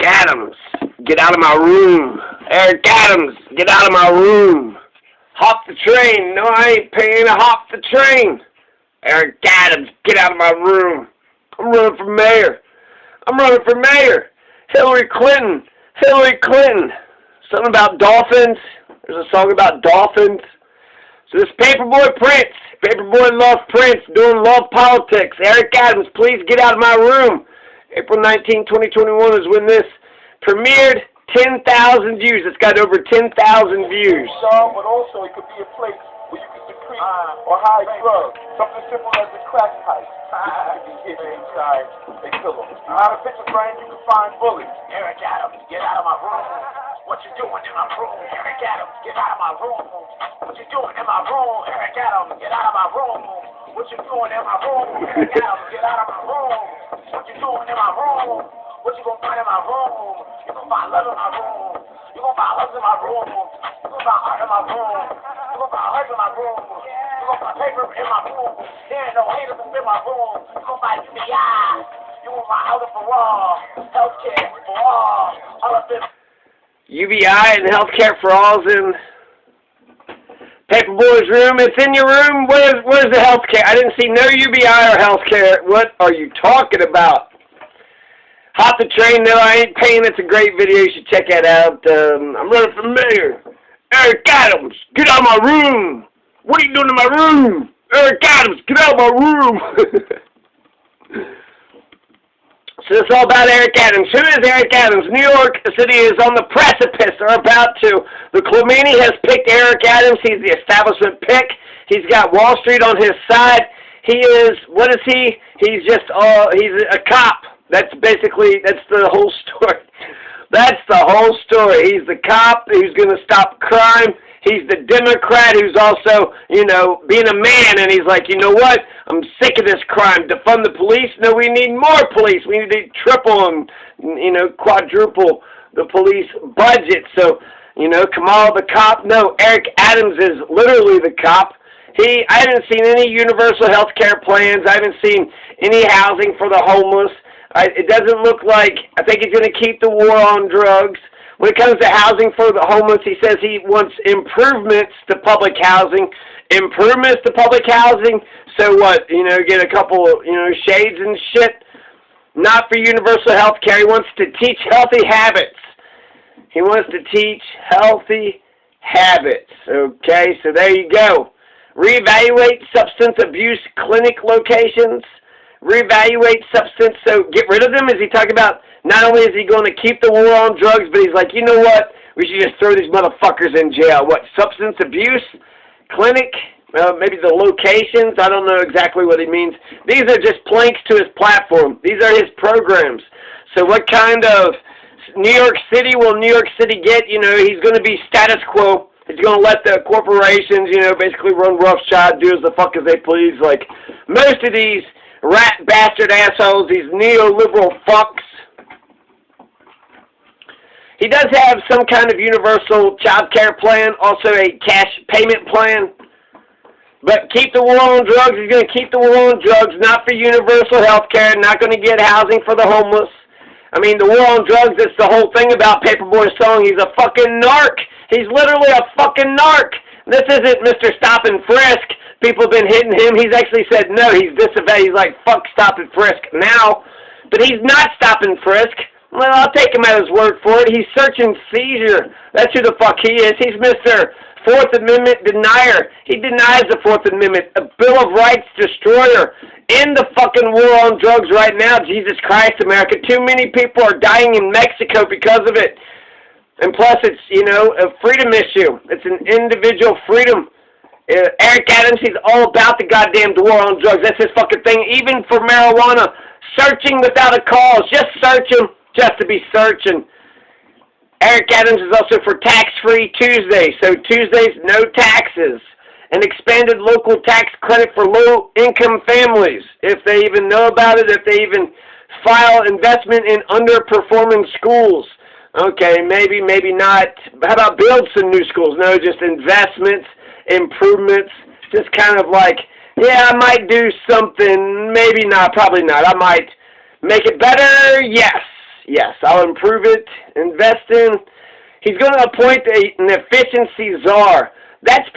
Adams, get out of my room. Eric Adams, get out of my room. Hop the train. No, I ain't paying to hop the train. Eric Adams, get out of my room. I'm running for mayor. I'm running for mayor. Hillary Clinton. Hillary Clinton. Something about dolphins. There's a song about dolphins. So this Paperboy Prince. Paperboy Love Prince doing love politics. Eric Adams, please get out of my room. April 19, 2021 is when this premiered. 10,000 views. It's got over 10,000 views. But also it could be a place where you can secrete or hide drugs. Something simple as a crack pipe. It could be hidden inside a pillow. Behind a picture frame, you can find bullets. Eric Adams, get out of my room. What you doing in my room? Eric Adams, get out of my room. What you doing in my room? Eric Adams, get out of my room. What you doing in my room? Eric Adams, get out of my room. What you doing in my room? What you gonna find in my room? You gonna find love in my room. You gonna find love in my room. You gonna find art in my room. You gonna find life in my room. You gonna find paper in my room. There ain't no haters in my room. You gonna find UBI. You gonna find health for all. Healthcare for all of this. UBI and healthcare for all's in Paperboy's room. It's in your room. Where's the healthcare? I didn't see no UBI or healthcare. What are you talking about? Hop the train, no, I ain't paying. It's a great video. You should check that out. I'm running for mayor. Eric Adams, get out of my room. What are you doing in my room? Eric Adams, get out of my room. So it's all about Eric Adams. Who is Eric Adams? New York City is on the precipice, or about to. The Clemini has picked Eric Adams. He's the establishment pick. He's got Wall Street on his side. He is, what is he? He's just, he's a cop. That's the whole story. That's the whole story. He's the cop who's going to stop crime. He's the Democrat who's also, being a man, and he's like, you know what? I'm sick of this crime. Defund the police? No, we need more police. We need to triple and, quadruple the police budget. So, Kamal the cop? No, Eric Adams is literally the cop. I haven't seen any universal health care plans. I haven't seen any housing for the homeless. It doesn't look like, I think he's going to keep the war on drugs. When it comes to housing for the homeless, he says he wants improvements to public housing. Improvements to public housing? So what, get a couple, shades and shit? Not for universal health care. He wants to teach healthy habits. He wants to teach healthy habits. Okay, so there you go. Reevaluate substance abuse clinic locations. Reevaluate substance, so get rid of them? Is he talking about, not only is he going to keep the war on drugs, but he's like, you know what, we should just throw these motherfuckers in jail. What, substance abuse clinic? Maybe the locations? I don't know exactly what he means. These are just planks to his platform. These are his programs. So what kind of New York City will New York City get? He's going to be status quo. He's going to let the corporations, basically run roughshod, do as the fuck as they please. Like most of these rat bastard assholes, these neoliberal fucks. He does have some kind of universal child care plan, also a cash payment plan. But keep the war on drugs. He's going to keep the war on drugs, not for universal health care, not going to get housing for the homeless. I mean, the war on drugs, that's the whole thing about Paperboy's song. He's a fucking narc. He's literally a fucking narc. This isn't Mr. Stop and Frisk. People have been hitting him. He's actually said no. He's disavowed. He's like, fuck Stop and Frisk now. But he's not Stop and Frisk. Well, I'll take him at his word for it. He's search and seizure. That's who the fuck he is. He's Mr. Fourth Amendment denier. He denies the Fourth Amendment. A Bill of Rights destroyer. In the fucking war on drugs right now. Jesus Christ, America. Too many people are dying in Mexico because of it. And plus, it's, a freedom issue. It's an individual freedom. Eric Adams, he's all about the goddamn war on drugs. That's his fucking thing. Even for marijuana, searching without a cause. Just search him, just to be searching. Eric Adams is also for tax-free Tuesday. So Tuesdays, no taxes. An expanded local tax credit for low-income families. If they even know about it, if they even file investment in underperforming schools. Okay, maybe, maybe not. How about build some new schools? No, just investments, improvements, just kind of like, yeah, I might do something, maybe not, probably not. I might make it better, yes. Yes, I'll improve it, invest in. He's going to appoint an efficiency czar. That's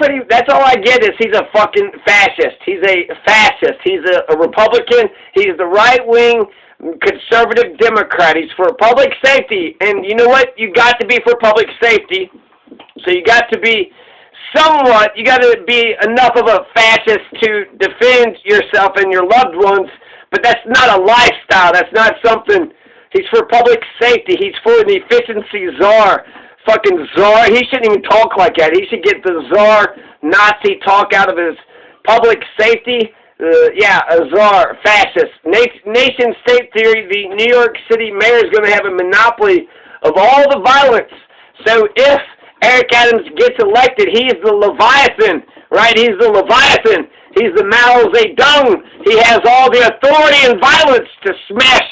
all I get is he's a fucking fascist. He's a fascist. He's a Republican. He's the right-wing conservative Democrat. He's for public safety. And you know what? You got to be for public safety. So you got to be you got to be enough of a fascist to defend yourself and your loved ones. But that's not a lifestyle. That's not something. He's for public safety. He's for the efficiency czar. Fucking czar. He shouldn't even talk like that. He should get the czar Nazi talk out of his public safety. Yeah, a czar, fascist. Nation-state theory, the New York City mayor is going to have a monopoly of all the violence. So if Eric Adams gets elected, he's the Leviathan, right? He's the Leviathan. He's the Mao Zedong. He has all the authority and violence to smash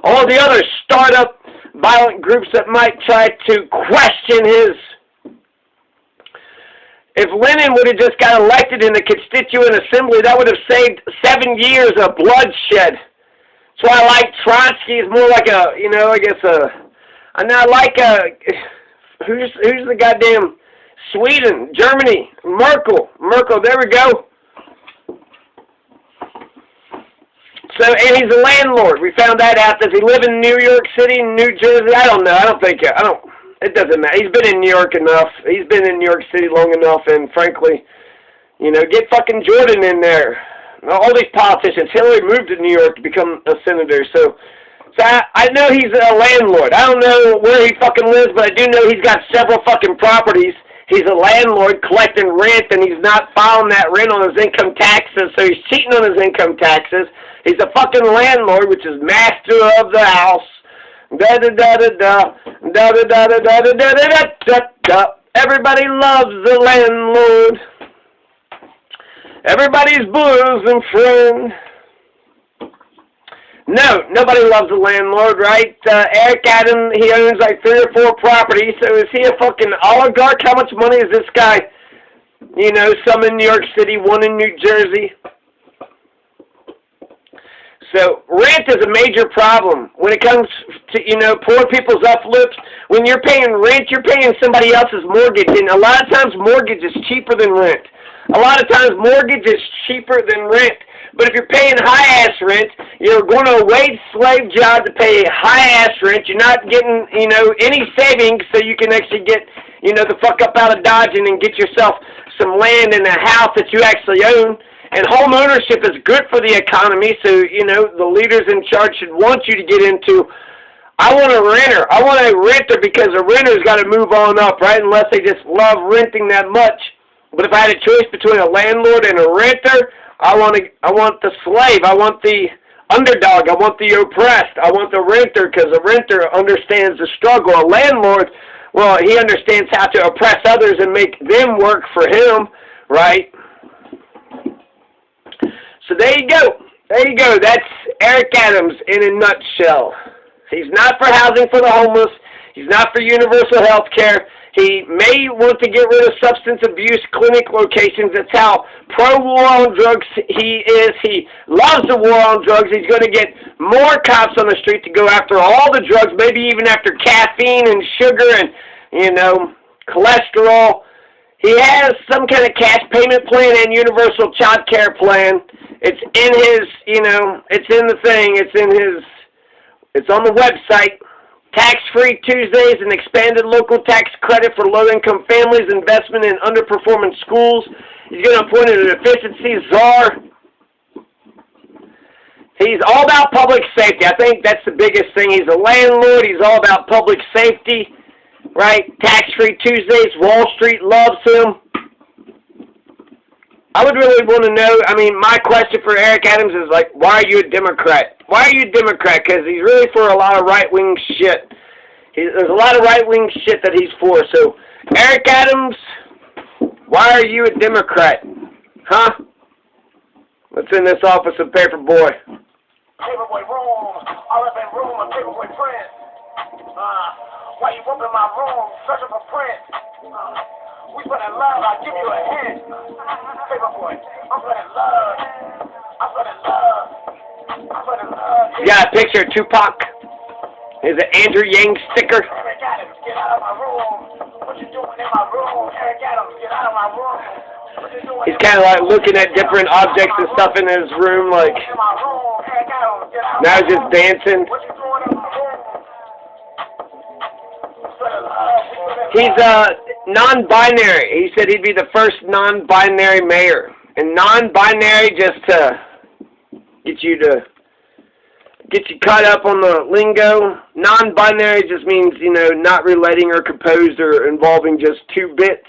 all the other startup violent groups that might try to question his. If Lenin would have just got elected in the Constituent Assembly, that would have saved 7 years of bloodshed. That's why I like Trotsky. He's more like a, I guess who's the goddamn Sweden, Germany, Merkel, there we go. So, and he's a landlord. We found that out. Does he live in New York City, New Jersey? I don't know. It doesn't matter. He's been in New York enough. He's been in New York City long enough, and frankly, get fucking Jordan in there. All these politicians. Hillary moved to New York to become a senator, so I know he's a landlord. I don't know where he fucking lives, but I do know he's got several fucking properties. He's a landlord collecting rent, and he's not filing that rent on his income taxes, so he's cheating on his income taxes. He's a fucking landlord, which is master of the house. Da-da-da-da-da. Da-da-da-da-da-da-da-da-da. Everybody loves the landlord. Everybody's bosom friend. No, nobody loves a landlord, right? Eric Adams, he owns like 3 or 4 properties, so is he a fucking oligarch? How much money is this guy? Some in New York City, one in New Jersey. So rent is a major problem when it comes to, poor people's uplifts. When you're paying rent, you're paying somebody else's mortgage, and a lot of times mortgage is cheaper than rent. A lot of times mortgage is cheaper than rent. But if you're paying high-ass rent, you're going to a wage slave job to pay high-ass rent. You're not getting, any savings so you can actually get, the fuck up out of Dodge and get yourself some land and a house that you actually own. And home ownership is good for the economy, so, the leaders in charge should want you to get into, I want a renter. I want a renter because a renter's got to move on up, right, unless they just love renting that much. But if I had a choice between a landlord and a renter, I want the slave. I want the underdog. I want the oppressed. I want the renter because a renter understands the struggle. A landlord, well, he understands how to oppress others and make them work for him, right? So there you go. There you go. That's Eric Adams in a nutshell. He's not for housing for the homeless. He's not for universal health care. He may want to get rid of substance abuse clinic locations. That's how pro-war on drugs he is. He loves the war on drugs. He's going to get more cops on the street to go after all the drugs, maybe even after caffeine and sugar and, cholesterol. He has some kind of cash payment plan and universal childcare plan. It's in his, it's in the thing. It's on the website. Tax-free Tuesdays, an expanded local tax credit for low-income families, investment in underperforming schools. He's going to appoint an efficiency czar. He's all about public safety. I think that's the biggest thing. He's a landlord. He's all about public safety, right? Tax-free Tuesdays. Wall Street loves him. I would really want to know, my question for Eric Adams is why are you a Democrat? Why are you a Democrat? Because he's really for a lot of right-wing shit. There's a lot of right-wing shit that he's for. So, Eric Adams, why are you a Democrat? Huh? What's in this office of Paperboy? Paperboy room, all up in room, a Paperboy print. Why you up in my room, searching for print? We put in love, I'll give you a hint. Paperboy, I'm putting love. I'm putting love. I'm putting love. You got a picture of Tupac? Here's an Andrew Yang sticker. Eric Adams, get out of my room. What you doing in my room? Eric Adams, get out of my room. What you doing? He's kind of like looking at different objects and stuff in his room, like in my room? Eric Adams, get out of now my he's just dancing. What you doing in my room? He's non-binary. He said he'd be the first non-binary mayor. And non-binary, just to get you caught up on the lingo. Non-binary just means, you know, not relating or composed or involving just two bits.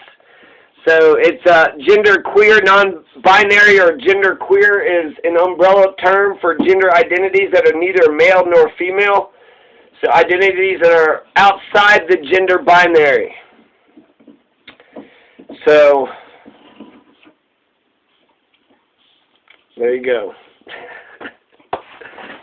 So it's gender queer. Non-binary or gender queer is an umbrella term for gender identities that are neither male nor female. So identities that are outside the gender binary. So there you go.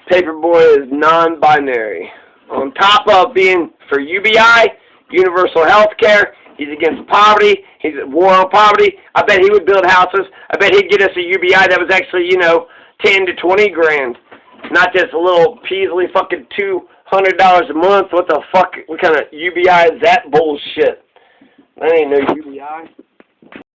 Paperboy is non-binary. On top of being for UBI, universal health care, he's against poverty, he's at war on poverty. I bet he would build houses. I bet he'd get us a UBI that was actually, you know, 10 to 20 grand. Not just a little Peasley fucking $200 a month. What the fuck? What kind of UBI is that bullshit? That ain't no UBI.